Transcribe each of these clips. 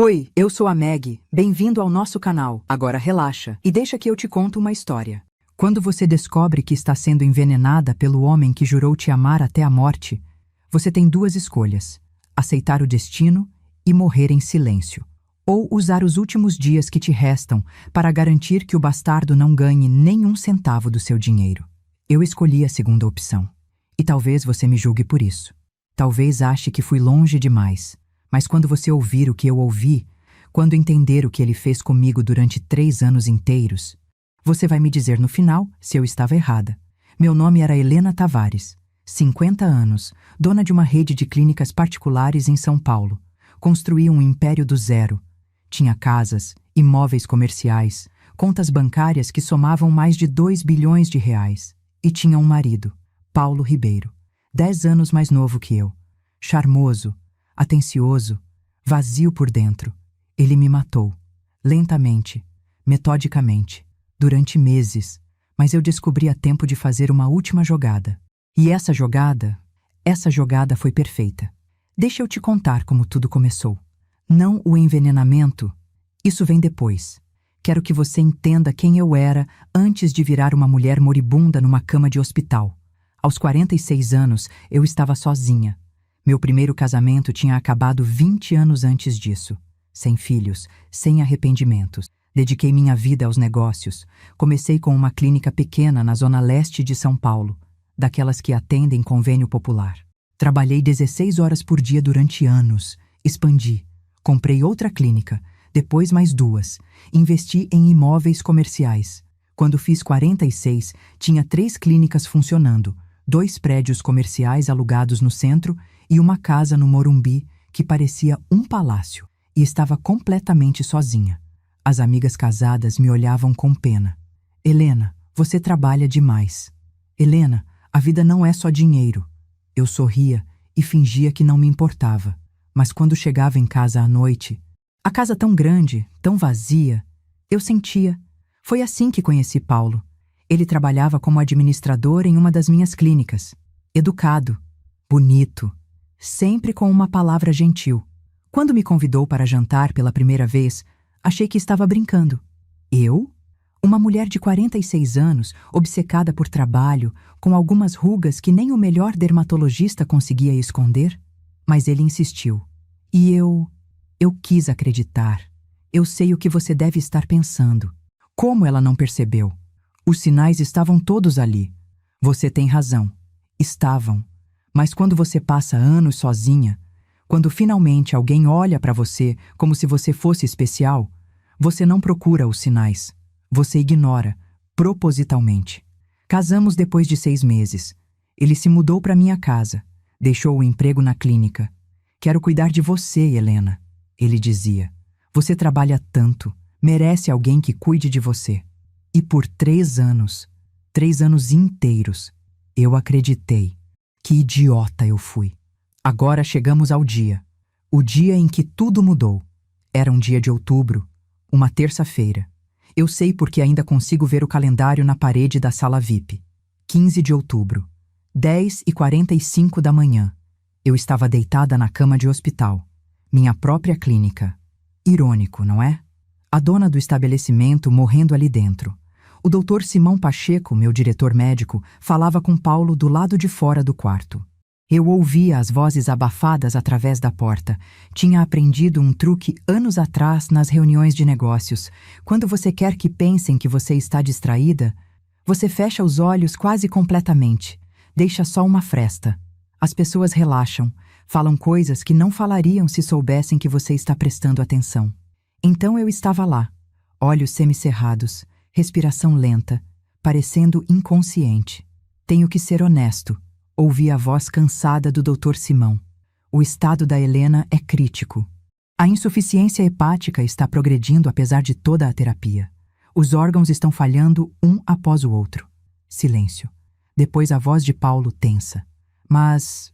Oi, eu sou a Meg. Bem-vindo ao nosso canal. Agora relaxa e deixa que eu te conto uma história. Quando você descobre que está sendo envenenada pelo homem que jurou te amar até a morte, você tem duas escolhas: aceitar o destino e morrer em silêncio, ou usar os últimos dias que te restam para garantir que o bastardo não ganhe nenhum centavo do seu dinheiro. Eu escolhi a segunda opção. E talvez você me julgue por isso. Talvez ache que fui longe demais. Mas quando você ouvir o que eu ouvi, quando entender o que ele fez comigo durante 3 anos inteiros, você vai me dizer no final se eu estava errada. Meu nome era Helena Tavares, 50 anos, dona de uma rede de clínicas particulares em São Paulo. Construí um império do zero. Tinha casas, imóveis comerciais, contas bancárias que somavam mais de 2 bilhões de reais. E tinha um marido, Paulo Ribeiro, 10 anos mais novo que eu. Charmoso, atencioso, vazio por dentro. Ele me matou, lentamente, metodicamente, durante meses, mas eu descobri a tempo de fazer uma última jogada. E essa jogada foi perfeita. Deixa eu te contar como tudo começou. Não o envenenamento, isso vem depois. Quero que você entenda quem eu era antes de virar uma mulher moribunda numa cama de hospital. Aos 46 anos, eu estava sozinha. Meu primeiro casamento tinha acabado 20 anos antes disso. Sem filhos, sem arrependimentos. Dediquei minha vida aos negócios. Comecei com uma clínica pequena na zona leste de São Paulo, daquelas que atendem convênio popular. Trabalhei 16 horas por dia durante anos. Expandi. Comprei outra clínica, depois mais 2. Investi em imóveis comerciais. Quando fiz 46, tinha 3 clínicas funcionando, 2 prédios comerciais alugados no centro e uma casa no Morumbi que parecia um palácio, e estava completamente sozinha. As amigas casadas me olhavam com pena. Helena, você trabalha demais. Helena, a vida não é só dinheiro. Eu sorria e fingia que não me importava. Mas quando chegava em casa à noite, a casa tão grande, tão vazia, eu sentia. Foi assim que conheci Paulo. Ele trabalhava como administrador em uma das minhas clínicas. Educado, bonito, sempre com uma palavra gentil. Quando me convidou para jantar pela primeira vez, achei que estava brincando. Eu? Uma mulher de 46 anos, obcecada por trabalho, com algumas rugas que nem o melhor dermatologista conseguia esconder? Mas ele insistiu. E eu quis acreditar. Eu sei o que você deve estar pensando. Como ela não percebeu? Os sinais estavam todos ali. Você tem razão. Estavam. Mas quando você passa anos sozinha, quando finalmente alguém olha para você como se você fosse especial, você não procura os sinais. Você ignora, propositalmente. Casamos depois de 6 meses. Ele se mudou para minha casa. Deixou o emprego na clínica. Quero cuidar de você, Helena, ele dizia. Você trabalha tanto, merece alguém que cuide de você. E por 3 anos, 3 anos inteiros, eu acreditei. Que idiota eu fui. Agora chegamos ao dia. O dia em que tudo mudou. Era um dia de outubro, uma terça-feira. Eu sei porque ainda consigo ver o calendário na parede da sala VIP. 15 de outubro, 10h45 da manhã. Eu estava deitada na cama de hospital. Minha própria clínica. Irônico, não é? A dona do estabelecimento morrendo ali dentro. O Dr. Simão Pacheco, meu diretor médico, falava com Paulo do lado de fora do quarto. Eu ouvia as vozes abafadas através da porta. Tinha aprendido um truque anos atrás nas reuniões de negócios. Quando você quer que pensem que você está distraída, você fecha os olhos quase completamente. Deixa só uma fresta. As pessoas relaxam, falam coisas que não falariam se soubessem que você está prestando atenção. Então eu estava lá, olhos semicerrados, respiração lenta, parecendo inconsciente. Tenho que ser honesto. Ouvi a voz cansada do Dr. Simão. O estado da Helena é crítico. A insuficiência hepática está progredindo apesar de toda a terapia. Os órgãos estão falhando um após o outro. Silêncio. Depois a voz de Paulo tensa. Mas...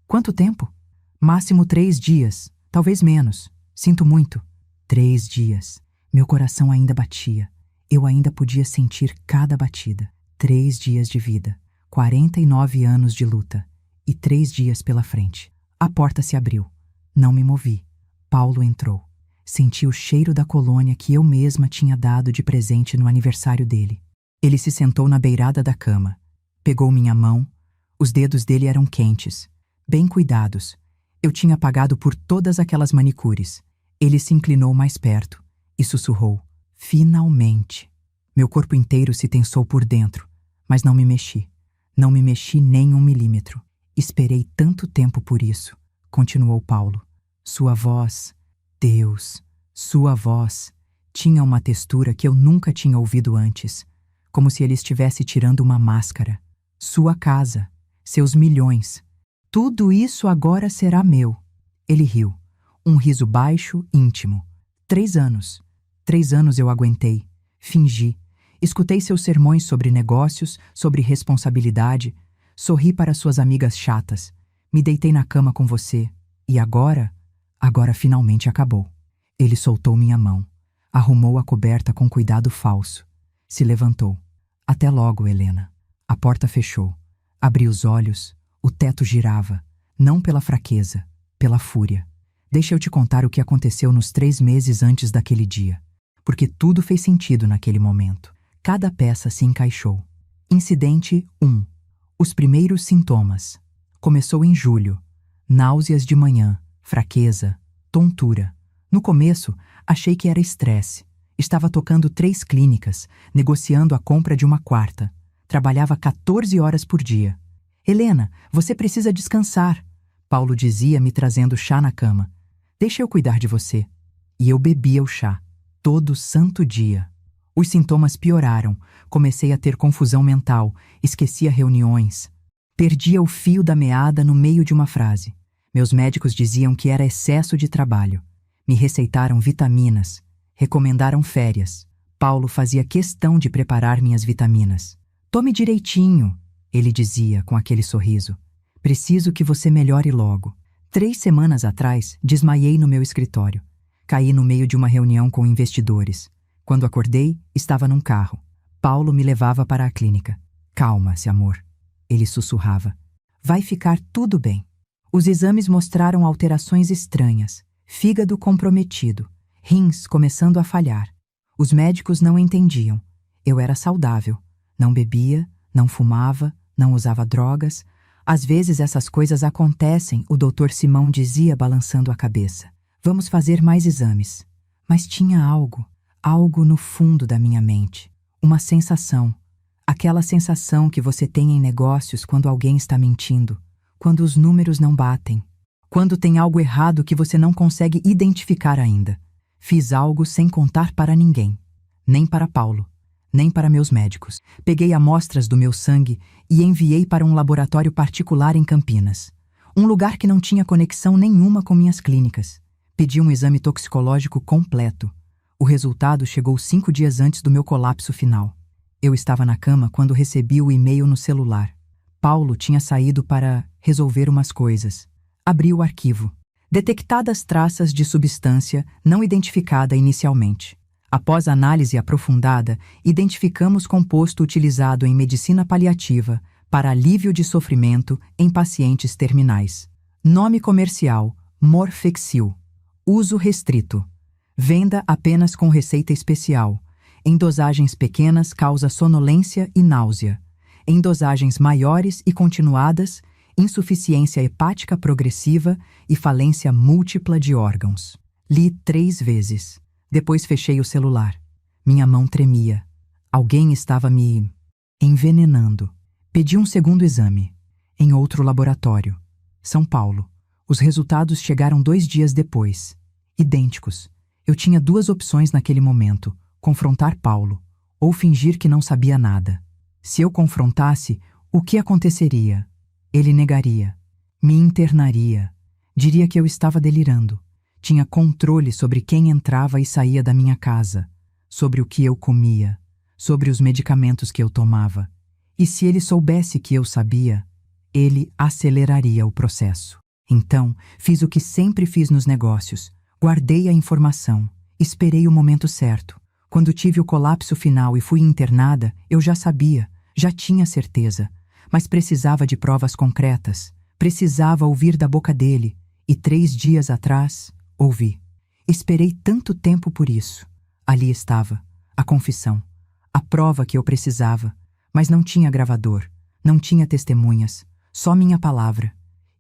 quanto tempo? Máximo 3 dias, talvez menos. Sinto muito. 3 dias. Meu coração ainda batia. Eu ainda podia sentir cada batida. 3 dias de vida. 49 anos de luta. E 3 dias pela frente. A porta se abriu. Não me movi. Paulo entrou. Senti o cheiro da colônia que eu mesma tinha dado de presente no aniversário dele. Ele se sentou na beirada da cama. Pegou minha mão. Os dedos dele eram quentes, bem cuidados. Eu tinha pagado por todas aquelas manicures. Ele se inclinou mais perto e sussurrou: "Finalmente!" Meu corpo inteiro se tensou por dentro, mas não me mexi. Não me mexi nem 1 milímetro. Esperei tanto tempo por isso, continuou Paulo. Sua voz, Deus, sua voz, tinha uma textura que eu nunca tinha ouvido antes, como se ele estivesse tirando uma máscara. Sua casa, seus milhões, tudo isso agora será meu. Ele riu, um riso baixo, íntimo. 3 anos. 3 anos eu aguentei, fingi. Escutei seus sermões sobre negócios, sobre responsabilidade. Sorri para suas amigas chatas. Me deitei na cama com você. E agora? Agora finalmente acabou. Ele soltou minha mão. Arrumou a coberta com cuidado falso. Se levantou. Até logo, Helena. A porta fechou. Abri os olhos. O teto girava. Não pela fraqueza, pela fúria. Deixa eu te contar o que aconteceu nos 3 meses antes daquele dia. Porque tudo fez sentido naquele momento. Cada peça se encaixou. Incidente 1. Os primeiros sintomas. Começou em julho. Náuseas de manhã, fraqueza, tontura. No começo, achei que era estresse. Estava tocando 3 clínicas, negociando a compra de uma 4ª. Trabalhava 14 horas por dia. Helena, você precisa descansar, Paulo dizia, me trazendo chá na cama. Deixa eu cuidar de você. E eu bebia o chá, todo santo dia. Os sintomas pioraram, comecei a ter confusão mental, esquecia reuniões. Perdia o fio da meada no meio de uma frase. Meus médicos diziam que era excesso de trabalho. Me receitaram vitaminas, recomendaram férias. Paulo fazia questão de preparar minhas vitaminas. Tome direitinho, ele dizia com aquele sorriso. Preciso que você melhore logo. 3 semanas atrás, desmaiei no meu escritório. Caí no meio de uma reunião com investidores. Quando acordei, estava num carro. Paulo me levava para a clínica. Calma-se, amor. Ele sussurrava. Vai ficar tudo bem. Os exames mostraram alterações estranhas. Fígado comprometido. Rins começando a falhar. Os médicos não entendiam. Eu era saudável. Não bebia, não fumava, não usava drogas. Às vezes essas coisas acontecem, o Dr. Simão dizia balançando a cabeça. Vamos fazer mais exames. Mas tinha algo no fundo da minha mente. Uma sensação. Aquela sensação que você tem em negócios quando alguém está mentindo. Quando os números não batem. Quando tem algo errado que você não consegue identificar ainda. Fiz algo sem contar para ninguém. Nem para Paulo. Nem para meus médicos. Peguei amostras do meu sangue e enviei para um laboratório particular em Campinas. Um lugar que não tinha conexão nenhuma com minhas clínicas. Pedi um exame toxicológico completo. O resultado chegou 5 dias antes do meu colapso final. Eu estava na cama quando recebi o e-mail no celular. Paulo tinha saído para resolver umas coisas. Abri o arquivo. Detectadas traças de substância não identificada inicialmente. Após análise aprofundada, identificamos composto utilizado em medicina paliativa para alívio de sofrimento em pacientes terminais. Nome comercial: Morfexil. Uso restrito. Venda apenas com receita especial. Em dosagens pequenas causa sonolência e náusea. Em dosagens maiores e continuadas, insuficiência hepática progressiva e falência múltipla de órgãos. Li 3 vezes. Depois fechei o celular. Minha mão tremia. Alguém estava me envenenando. Pedi um segundo exame. Em outro laboratório. São Paulo. Os resultados chegaram 2 dias depois. Idênticos. Eu tinha 2 opções naquele momento: confrontar Paulo ou fingir que não sabia nada. Se eu confrontasse, o que aconteceria? Ele negaria, me internaria, diria que eu estava delirando. Tinha controle sobre quem entrava e saía da minha casa, sobre o que eu comia, sobre os medicamentos que eu tomava. E se ele soubesse que eu sabia, ele aceleraria o processo. Então, fiz o que sempre fiz nos negócios. Guardei a informação, esperei o momento certo. Quando tive o colapso final e fui internada, eu já sabia, já tinha certeza, mas precisava de provas concretas, precisava ouvir da boca dele. E 3 dias atrás, Ouvi. Esperei tanto tempo por isso. Ali estava, a confissão, a prova que eu precisava, mas não tinha gravador, não tinha testemunhas, só minha palavra.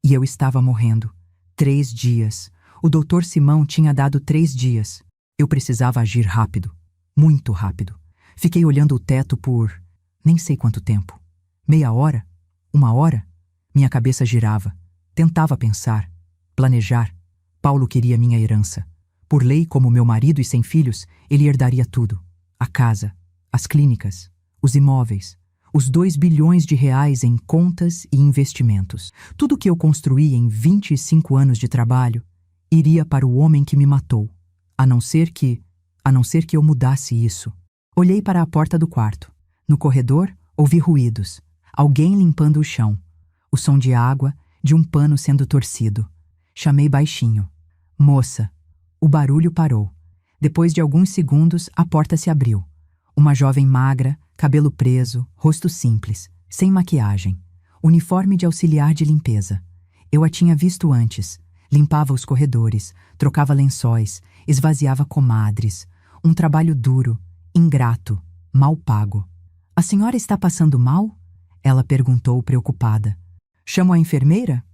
E eu estava morrendo. 3 dias. O doutor Simão tinha dado 3 dias. Eu precisava agir rápido, muito rápido. Fiquei olhando o teto por nem sei quanto tempo. Meia hora? 1 hora? Minha cabeça girava. Tentava pensar, planejar. Paulo queria minha herança. Por lei, como meu marido e sem filhos, ele herdaria tudo. A casa, as clínicas, os imóveis, os 2 bilhões de reais em contas e investimentos. Tudo que eu construí em 25 anos de trabalho iria para o homem que me matou. A não ser que eu mudasse isso. Olhei para a porta do quarto. No corredor, ouvi ruídos. Alguém limpando o chão. O som de água, de um pano sendo torcido. Chamei baixinho. Moça. O barulho parou. Depois de alguns segundos, a porta se abriu. Uma jovem magra, cabelo preso, rosto simples, sem maquiagem. Uniforme de auxiliar de limpeza. Eu a tinha visto antes. Limpava os corredores, trocava lençóis, esvaziava comadres. Um trabalho duro, ingrato, mal pago. A senhora está passando mal? Ela perguntou preocupada. Chamo a enfermeira?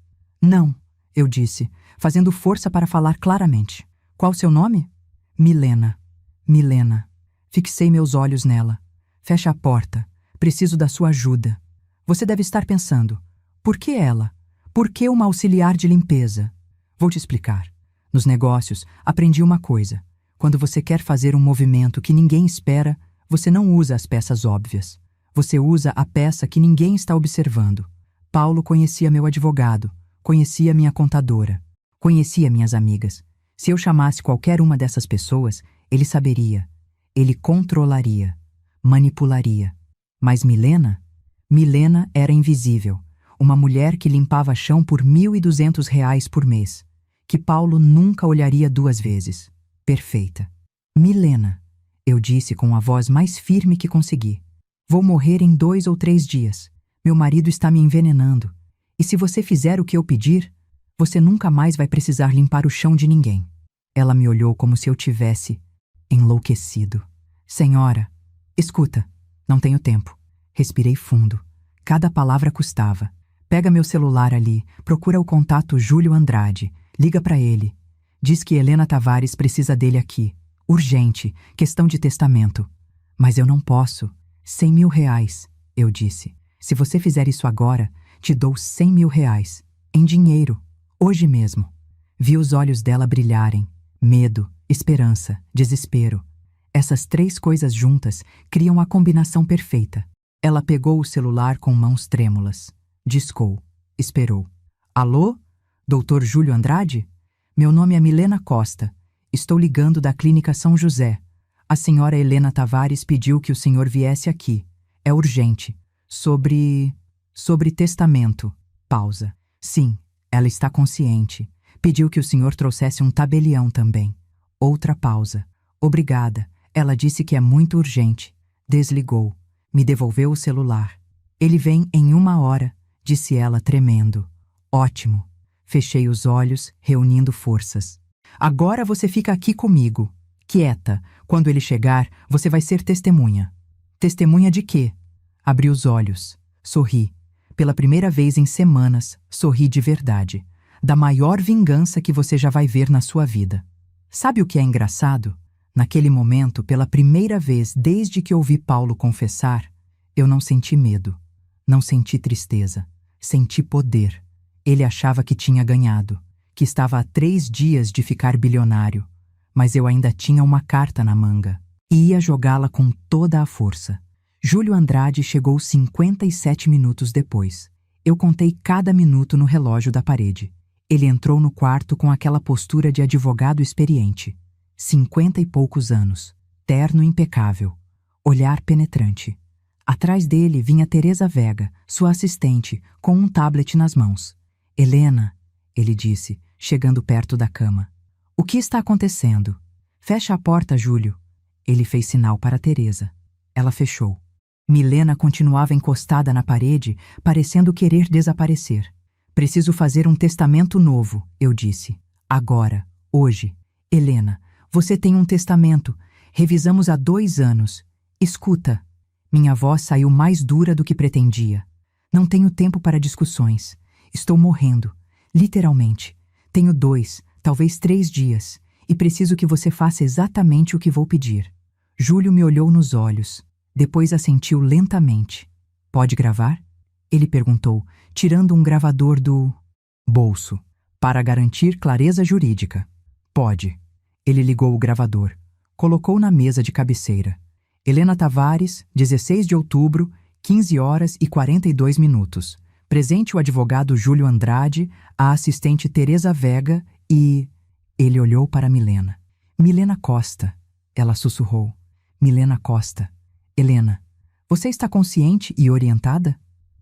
Não, eu disse, fazendo força para falar claramente. Qual seu nome? Milena. Milena. Fixei meus olhos nela. Fecha a porta. Preciso da sua ajuda. Você deve estar pensando, por que ela? Por que uma auxiliar de limpeza? Vou te explicar. Nos negócios, aprendi uma coisa. Quando você quer fazer um movimento que ninguém espera, você não usa as peças óbvias. Você usa a peça que ninguém está observando. Paulo conhecia meu advogado, conhecia minha contadora, conhecia minhas amigas. Se eu chamasse qualquer uma dessas pessoas, ele saberia. Ele controlaria, manipularia. Mas Milena? Milena era invisível. Uma mulher que limpava chão por R$ 1.200 por mês. Que Paulo nunca olharia 2 vezes. Perfeita. Milena, eu disse com a voz mais firme que consegui. Vou morrer em 2 ou 3 dias. Meu marido está me envenenando. E se você fizer o que eu pedir, você nunca mais vai precisar limpar o chão de ninguém. Ela me olhou como se eu tivesse enlouquecido. Senhora, escuta, não tenho tempo. Respirei fundo. Cada palavra custava. Pega meu celular ali, procura o contato Júlio Andrade, liga para ele. Diz que Helena Tavares precisa dele aqui. Urgente, questão de testamento. Mas eu não posso. R$ 100.000, eu disse. Se você fizer isso agora, te dou R$ 100.000. Em dinheiro. Hoje mesmo. Vi os olhos dela brilharem. Medo, esperança, desespero. Essas 3 coisas juntas criam a combinação perfeita. Ela pegou o celular com mãos trêmulas. Discou. Esperou. Alô? Doutor Júlio Andrade? Meu nome é Milena Costa. Estou ligando da Clínica São José. A senhora Helena Tavares pediu que o senhor viesse aqui. É urgente. Sobre testamento. Pausa. Sim, ela está consciente. Pediu que o senhor trouxesse um tabelião também. Outra pausa. Obrigada. Ela disse que é muito urgente. Desligou. Me devolveu o celular. Ele vem em 1 hora, disse ela tremendo. Ótimo. Fechei os olhos, reunindo forças. Agora você fica aqui comigo. Quieta. Quando ele chegar, você vai ser testemunha. Testemunha de quê? Abri os olhos. Sorri. Pela primeira vez em semanas, sorri de verdade. Da maior vingança que você já vai ver na sua vida. Sabe o que é engraçado? Naquele momento, pela primeira vez desde que ouvi Paulo confessar, eu não senti medo. Não senti tristeza. Senti poder. Ele achava que tinha ganhado, que estava a 3 dias de ficar bilionário. Mas eu ainda tinha uma carta na manga e ia jogá-la com toda a força. Júlio Andrade chegou 57 minutos depois. Eu contei cada minuto no relógio da parede. Ele entrou no quarto com aquela postura de advogado experiente. 50 e poucos anos. Terno impecável. Olhar penetrante. Atrás dele vinha Teresa Vega, sua assistente, com um tablet nas mãos. Helena, ele disse, chegando perto da cama. O que está acontecendo? Fecha a porta, Júlio. Ele fez sinal para Teresa. Ela fechou. Milena continuava encostada na parede, parecendo querer desaparecer. Preciso fazer um testamento novo, eu disse. Agora, Hoje. Helena, você tem um testamento. Revisamos há 2 anos. Escuta. Minha voz saiu mais dura do que pretendia. Não tenho tempo para discussões. Estou morrendo. Literalmente. Tenho 2, talvez 3 dias. E preciso que você faça exatamente o que vou pedir. Júlio me olhou nos olhos. Depois assentiu lentamente. Pode gravar? Ele perguntou, tirando um gravador do bolso, para garantir clareza jurídica. Pode. Ele ligou o gravador. Colocou na mesa de cabeceira. Helena Tavares, 16 de outubro, 15 horas e 42 minutos. Presente o advogado Júlio Andrade, a assistente Teresa Vega e... Ele olhou para Milena. Milena Costa. Ela sussurrou. Milena Costa. Helena, você está consciente e orientada?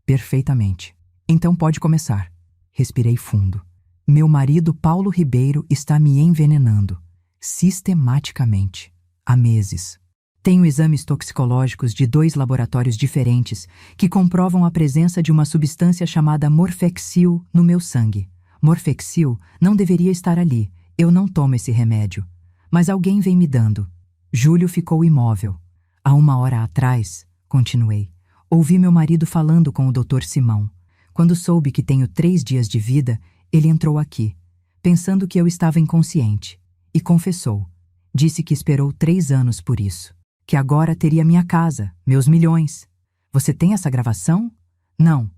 Perfeitamente. Então pode começar. Respirei fundo. Meu marido Paulo Ribeiro está me envenenando. Sistematicamente. Há meses. Tenho exames toxicológicos de 2 laboratórios diferentes que comprovam a presença de uma substância chamada Morfexil no meu sangue. Morfexil não deveria estar ali. Eu não tomo esse remédio. Mas alguém vem me dando. Júlio ficou imóvel. Há 1 hora atrás, continuei, ouvi meu marido falando com o Dr. Simão. Quando soube que tenho 3 dias de vida, ele entrou aqui, pensando que eu estava inconsciente, e confessou. Disse que esperou 3 anos por isso, que agora teria minha casa, meus milhões. Você tem essa gravação? Não,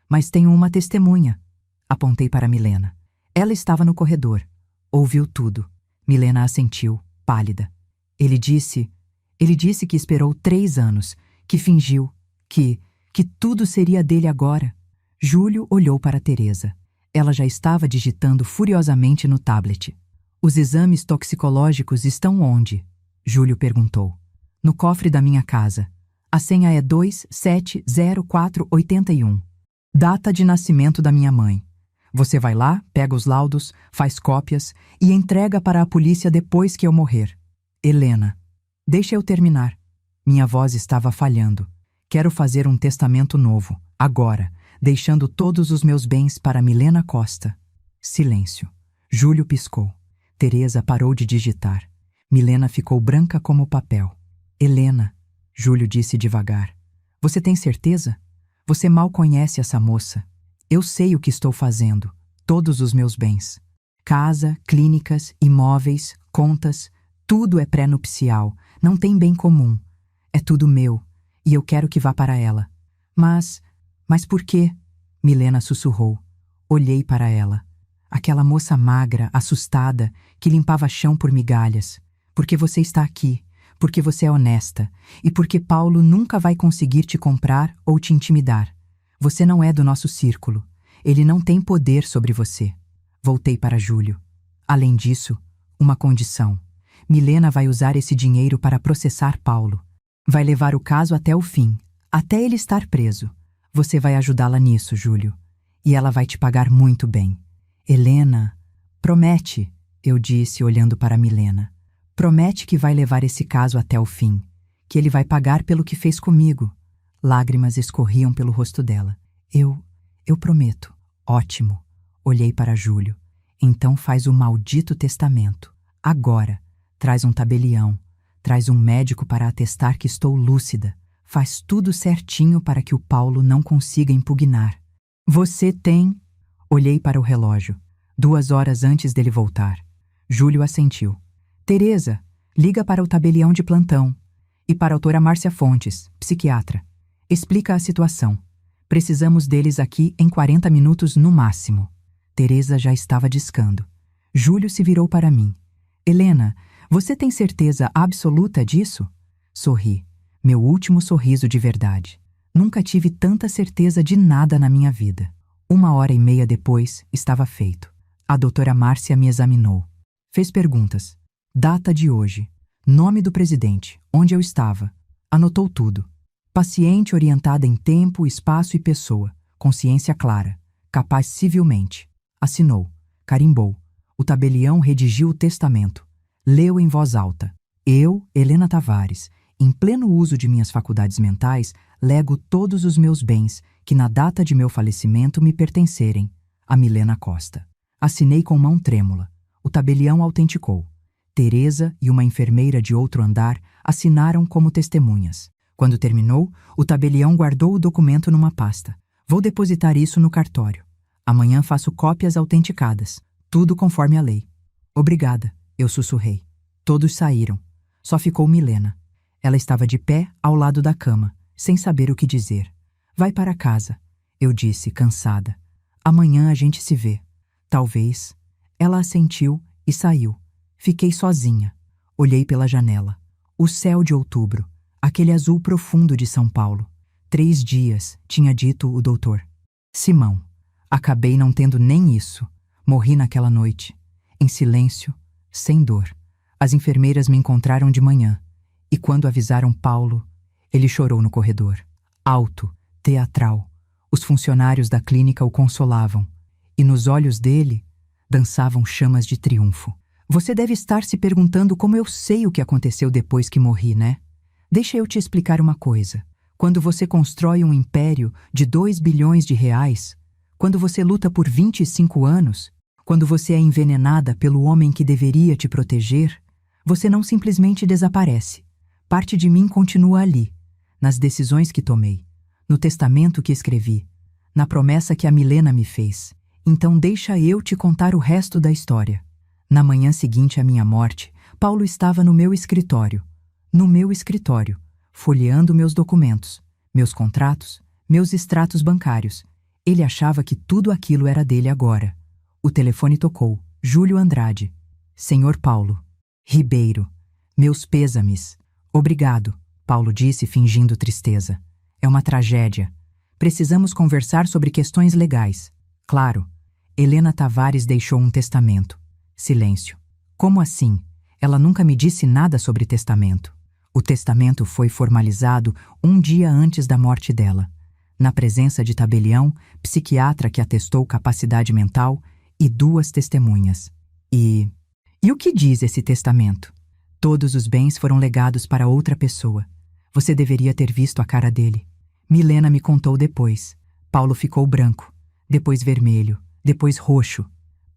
mas tenho uma testemunha. Apontei para Milena. Ela estava no corredor. Ouviu tudo. Milena assentiu, pálida. Ele disse que esperou 3 anos, que fingiu, que tudo seria dele agora. Júlio olhou para Teresa. Ela já estava digitando furiosamente no tablet. Os exames toxicológicos estão onde? Júlio perguntou. No cofre da minha casa. A senha é 270481. Data de nascimento da minha mãe. Você vai lá, pega os laudos, faz cópias e entrega para a polícia depois que eu morrer. Helena. Deixa eu terminar. Minha voz estava falhando. Quero fazer um testamento novo, agora, deixando todos os meus bens para Milena Costa. Silêncio. Júlio piscou. Teresa parou de digitar. Milena ficou branca como papel. Helena, Júlio disse devagar. Você tem certeza? Você mal conhece essa moça. Eu sei o que estou fazendo. Todos os meus bens. Casa, clínicas, imóveis, contas, tudo é pré-nupcial. Não tem bem comum. É tudo meu, e eu quero que vá para ela. Mas por quê? Milena sussurrou. Olhei para ela. Aquela moça magra, assustada, que limpava chão por migalhas. Porque você está aqui, porque você é honesta, e porque Paulo nunca vai conseguir te comprar ou te intimidar. Você não é do nosso círculo. Ele não tem poder sobre você. Voltei para Júlio. Além disso, uma condição. Milena vai usar esse dinheiro para processar Paulo. Vai levar o caso até o fim, até ele estar preso. Você vai ajudá-la nisso, Júlio. E ela vai te pagar muito bem. Helena, promete, eu disse olhando para Milena. Promete que vai levar esse caso até o fim, que ele vai pagar pelo que fez comigo. Lágrimas escorriam pelo rosto dela. Eu prometo. Ótimo. Olhei para Júlio. Então faz o maldito testamento. Agora. Traz um tabelião. Traz um médico para atestar que estou lúcida. Faz tudo certinho para que o Paulo não consiga impugnar. Você tem... Olhei para o relógio. 2 horas antes dele voltar. Júlio assentiu. Teresa, liga para o tabelião de plantão. E para a doutora Márcia Fontes, psiquiatra. Explica a situação. Precisamos deles aqui em 40 minutos no máximo. Teresa já estava discando. Júlio se virou para mim. Helena, você tem certeza absoluta disso? Sorri. Meu último sorriso de verdade. Nunca tive tanta certeza de nada na minha vida. 1h30 depois, estava feito. A doutora Márcia me examinou. Fez perguntas. Data de hoje. Nome do presidente. Onde eu estava. Anotou tudo. Paciente orientada em tempo, espaço e pessoa. Consciência clara. Capaz civilmente. Assinou. Carimbou. O tabelião redigiu o testamento. Leu em voz alta. Eu, Helena Tavares, em pleno uso de minhas faculdades mentais, lego todos os meus bens, que na data de meu falecimento me pertencerem, a Milena Costa. Assinei com mão trêmula. O tabelião autenticou. Teresa e uma enfermeira de outro andar assinaram como testemunhas. Quando terminou, o tabelião guardou o documento numa pasta. Vou depositar isso no cartório. Amanhã faço cópias autenticadas. Tudo conforme a lei. Obrigada, eu sussurrei. Todos saíram. Só ficou Milena. Ela estava de pé ao lado da cama, sem saber o que dizer. Vai para casa, eu disse, cansada. Amanhã a gente se vê. Talvez. Ela assentiu e saiu. Fiquei sozinha. Olhei pela janela. O céu de outubro, aquele azul profundo de São Paulo. 3 dias, tinha dito o doutor. Simão. Acabei não tendo nem isso. Morri naquela noite. Em silêncio, sem dor. As enfermeiras me encontraram de manhã. E quando avisaram Paulo, ele chorou no corredor. Alto, teatral. Os funcionários da clínica o consolavam. E nos olhos dele dançavam chamas de triunfo. Você deve estar se perguntando como eu sei o que aconteceu depois que morri, né? Deixa eu te explicar uma coisa. Quando você constrói um império de 2 bilhões de reais, quando você luta por 25 anos, quando você é envenenada pelo homem que deveria te proteger, você não simplesmente desaparece. Parte de mim continua ali, nas decisões que tomei, no testamento que escrevi, na promessa que a Milena me fez. Então deixa eu te contar o resto da história. Na manhã seguinte à minha morte, Paulo estava no meu escritório. No meu escritório, folheando meus documentos, meus contratos, meus extratos bancários. Ele achava que tudo aquilo era dele agora. O telefone tocou. Júlio Andrade. Senhor Paulo. Ribeiro. Meus pêsames. Obrigado, Paulo disse, fingindo tristeza. É uma tragédia. Precisamos conversar sobre questões legais. Claro. Helena Tavares deixou um testamento. Silêncio. Como assim? Ela nunca me disse nada sobre testamento. O testamento foi formalizado um dia antes da morte dela, na presença de tabelião, psiquiatra que atestou capacidade mental e 2 testemunhas. E o que diz esse testamento? Todos os bens foram legados para outra pessoa. Você deveria ter visto a cara dele. Milena me contou depois. Paulo ficou branco, depois vermelho, depois roxo.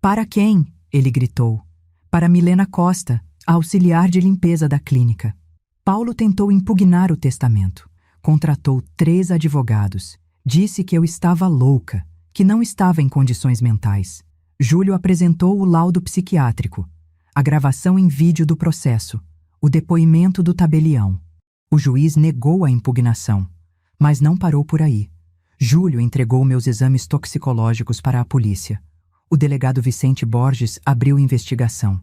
Para quem? Ele gritou. Para Milena Costa, a auxiliar de limpeza da clínica. Paulo tentou impugnar o testamento. Contratou 3 advogados. Disse que eu estava louca, que não estava em condições mentais. Júlio apresentou o laudo psiquiátrico, a gravação em vídeo do processo, o depoimento do tabelião. O juiz negou a impugnação, mas não parou por aí. Júlio entregou meus exames toxicológicos para a polícia. O delegado Vicente Borges abriu investigação.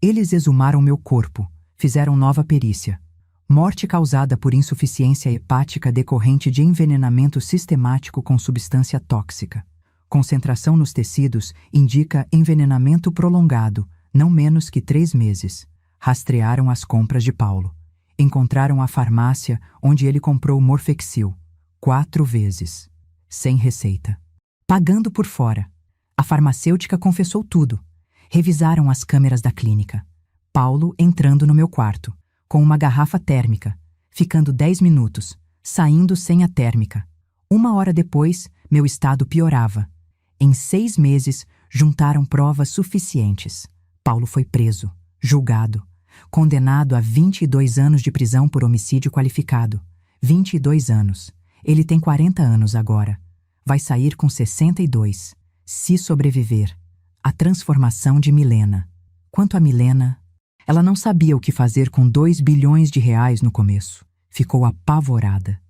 Eles exumaram meu corpo, fizeram nova perícia. Morte causada por insuficiência hepática decorrente de envenenamento sistemático com substância tóxica. Concentração nos tecidos indica envenenamento prolongado, não menos que 3 meses. Rastrearam as compras de Paulo. Encontraram a farmácia onde ele comprou Morfexil. 4 vezes. Sem receita. Pagando por fora. A farmacêutica confessou tudo. Revisaram as câmeras da clínica. Paulo entrando no meu quarto, com uma garrafa térmica, ficando 10 minutos, saindo sem a térmica. 1 hora depois, meu estado piorava. Em 6 meses, juntaram provas suficientes. Paulo foi preso, julgado, condenado a 22 anos de prisão por homicídio qualificado. 22 anos. Ele tem 40 anos agora. Vai sair com 62. Se sobreviver. A transformação de Milena. Quanto a Milena, ela não sabia o que fazer com 2 bilhões de reais no começo. Ficou apavorada.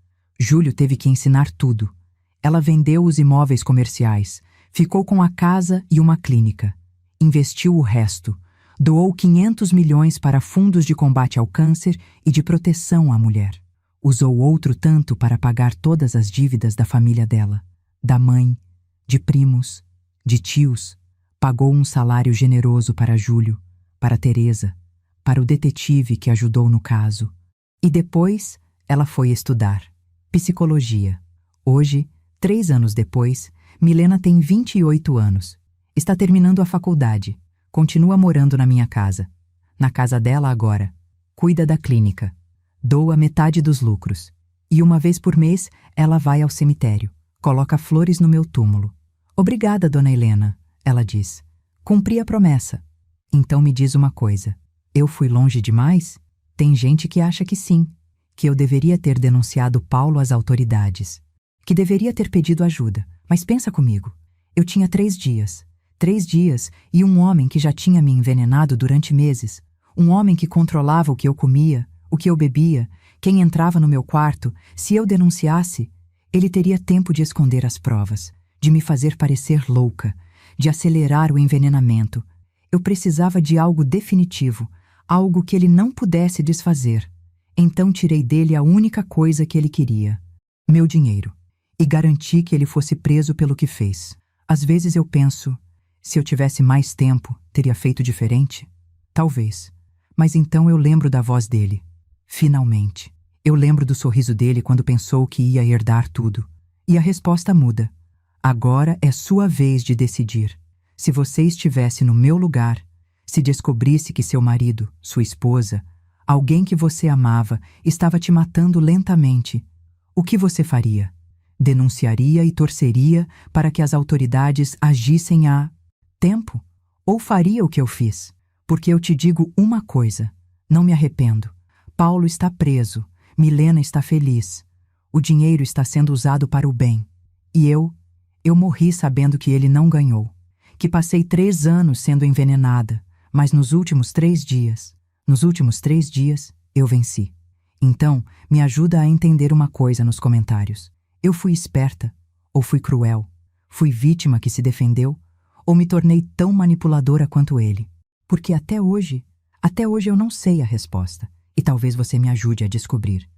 Júlio teve que ensinar tudo. Ela vendeu os imóveis comerciais, ficou com a casa e uma clínica. Investiu o resto. Doou 500 milhões para fundos de combate ao câncer e de proteção à mulher. Usou outro tanto para pagar todas as dívidas da família dela. Da mãe, de primos, de tios. Pagou um salário generoso para Júlio, para Teresa, para o detetive que ajudou no caso. E depois, ela foi estudar psicologia. Hoje, 3 anos depois, Milena tem 28 anos. Está terminando a faculdade. Continua morando na minha casa. Na casa dela agora. Cuida da clínica. Doa metade dos lucros. E 1 vez por mês, ela vai ao cemitério. Coloca flores no meu túmulo. Obrigada, dona Helena, ela diz. Cumpri a promessa. Então me diz uma coisa. Eu fui longe demais? Tem gente que acha que sim, que eu deveria ter denunciado Paulo às autoridades, que deveria ter pedido ajuda. Mas pensa comigo. Eu tinha 3 dias. 3 dias e um homem que já tinha me envenenado durante meses. Um homem que controlava o que eu comia, o que eu bebia, quem entrava no meu quarto. Se eu denunciasse, ele teria tempo de esconder as provas, de me fazer parecer louca, de acelerar o envenenamento. Eu precisava de algo definitivo, algo que ele não pudesse desfazer. Então tirei dele a única coisa que ele queria: meu dinheiro. E garanti que ele fosse preso pelo que fez. Às vezes eu penso, se eu tivesse mais tempo, teria feito diferente? Talvez. Mas então eu lembro da voz dele. Finalmente. Eu lembro do sorriso dele quando pensou que ia herdar tudo. E a resposta muda. Agora é sua vez de decidir. Se você estivesse no meu lugar, se descobrisse que seu marido, sua esposa, alguém que você amava, estava te matando lentamente, o que você faria? Denunciaria e torceria para que as autoridades agissem a tempo? Ou faria o que eu fiz? Porque eu te digo uma coisa, não me arrependo. Paulo está preso, Milena está feliz. O dinheiro está sendo usado para o bem. E eu morri sabendo que ele não ganhou. Que passei 3 anos sendo envenenada, mas nos últimos 3 dias, eu venci. Então, me ajuda a entender uma coisa nos comentários. Eu fui esperta? Ou fui cruel? Fui vítima que se defendeu? Ou me tornei tão manipuladora quanto ele? Porque até hoje eu não sei a resposta. E talvez você me ajude a descobrir.